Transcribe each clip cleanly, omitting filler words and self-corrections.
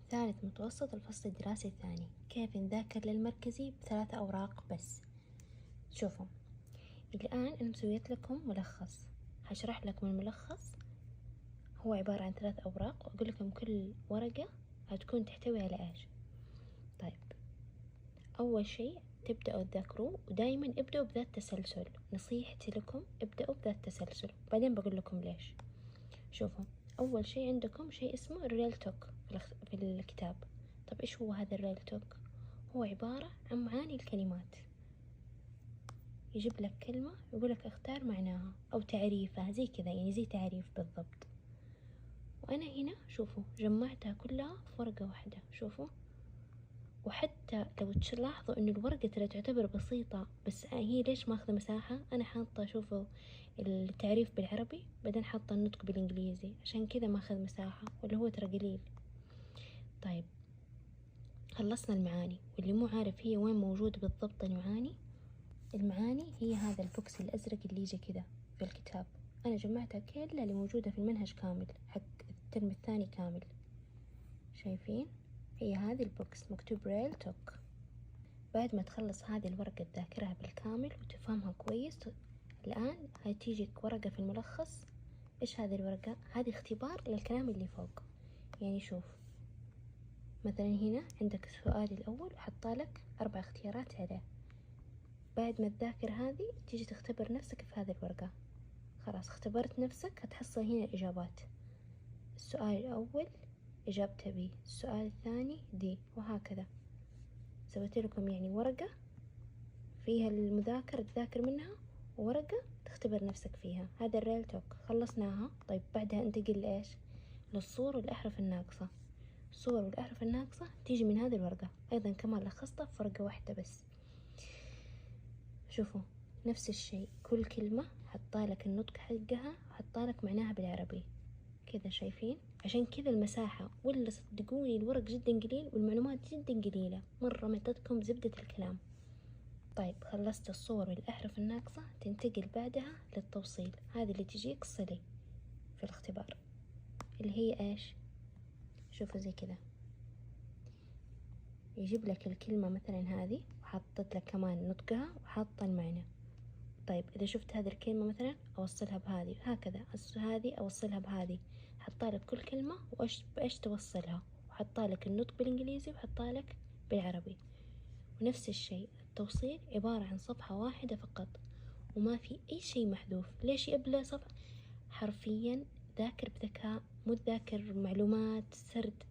ثالث متوسط الفصل الدراسي الثاني. كيف نذاكر للمركزي ب3 أوراق بس؟ شوفوا، الآن أنا مسويت لكم ملخص، هشرح لكم الملخص. هو عبارة عن 3 أوراق، وأقول لكم كل ورقة هتكون تحتوي على إيش. طيب، أول شيء تبدأوا تذاكروه، ودايما ابدأوا بذات تسلسل. نصيحتي لكم ابدأوا بذات تسلسل، بعدين بقول لكم ليش. شوفوا، أول شيء عندكم شيء اسمه الريل توك في الكتاب. طب إيش هو هذا الريل توك؟ هو عبارة عن معاني الكلمات. يجيب لك كلمة يقول لك اختار معناها أو تعريفها، زي كذا، يعني زي تعريف بالضبط. وأنا هنا شوفوا جمعتها كلها في ورقة واحدة. شوفوا، وحتى لو تلاحظوا إنه الورقة ترى تعتبر بسيطة، بس هي ليش ماخذة مساحة؟ أنا حاطة، شوفوا، التعريف بالعربي بعدين حاطة النطق بالإنجليزي، عشان كذا ماخذ مساحة، واللي هو ترى قليل. طيب، خلصنا المعاني، واللي مو عارف هي وين موجود بالضبط المعاني هي هذا البوكس الأزرق اللي يجي كذا في الكتاب. أنا جمعتها كلها اللي موجودة في المنهج كامل، حق الترم الثاني كامل. شايفين؟ هي هذه البوكس مكتوب ريل توك. بعد ما تخلص هذه الورقة تذاكرها بالكامل وتفهمها كويس، الآن هتيجيك ورقة في الملخص. إيش هذه الورقة؟ هذه اختبار للكلام اللي فوق. يعني شوف، مثلا هنا عندك السؤال الأول وحطالك 4 اختيارات عليه. بعد ما تذاكر هذه تيجي تختبر نفسك في هذه الورقة. خلاص اختبرت نفسك، هتحصل هنا الإجابات. السؤال الأول إجابته بي، السؤال الثاني دي، وهكذا. سويت لكم يعني ورقة فيها المذاكرة تذاكر منها، وورقة تختبر نفسك فيها. هذا الريل توك خلصناها. طيب بعدها انتقل لإيش؟ للصور والأحرف الناقصة. الصور والأحرف الناقصة تيجي من هذه الورقة أيضا، كمان لخصتها في ورقة واحدة بس. شوفوا، نفس الشيء، كل كلمة حطالك النطق حقها وحطالك معناها بالعربي كذا. شايفين؟ عشان كذا المساحة، ولا صدقوني الورق جدا قليل والمعلومات جدا قليلة مرة، معطتكم زبدة الكلام. طيب، خلصت الصور والأحرف الناقصة، تنتقل بعدها للتوصيل. هذه اللي تجيك صلي في الاختبار، اللي هي إيش؟ شوفوا زي كذا، يجيب لك الكلمة مثلا هذه، وحطت لك كمان نطقها وحاطة المعنى. طيب، إذا شفت هذه الكلمة مثلا أوصلها بهذه، هكذا هذه أوصلها بهذه. حطالك كل كلمة بإيش توصلها، وحطالك النطق بالإنجليزي وحطالك بالعربي. ونفس الشيء التوصيل عبارة عن صفحة واحدة فقط، وما في أي شيء محذوف. ليش يبلى صفحة؟ حرفيا ذاكر بذكاء، مو تذاكر معلومات سرد.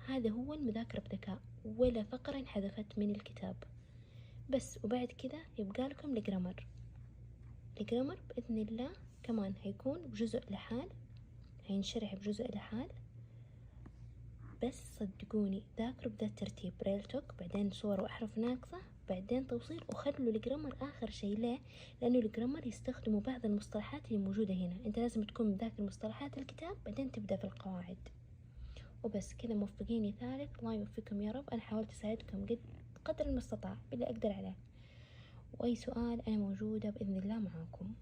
هذا هو المذاكرة بذكاء، ولا فقرة انحذفت من الكتاب بس. وبعد كذا يبقى لكم الجرامر. الجرامر بإذن الله كمان هيكون بجزء لحال، هينشرح بجزء لحال. بس صدقوني ذاكروا بذا الترتيب، ريل توك، بعدين صور وأحرف ناقصة، بعدين توصيل، وخلوا الجرامر آخر شيء. ليه؟ لأنه الجرامر يستخدموا بعض المصطلحات اللي موجودة هنا. أنت لازم تكون مذاكر مصطلحات الكتاب بعدين تبدأ في القواعد. وبس كذا موفقين يا ثالث، الله يوفقكم يا رب. أنا حاولت أساعدكم قدر المستطاع باللي أقدر عليه، وأي سؤال أنا موجودة بإذن الله معاكم.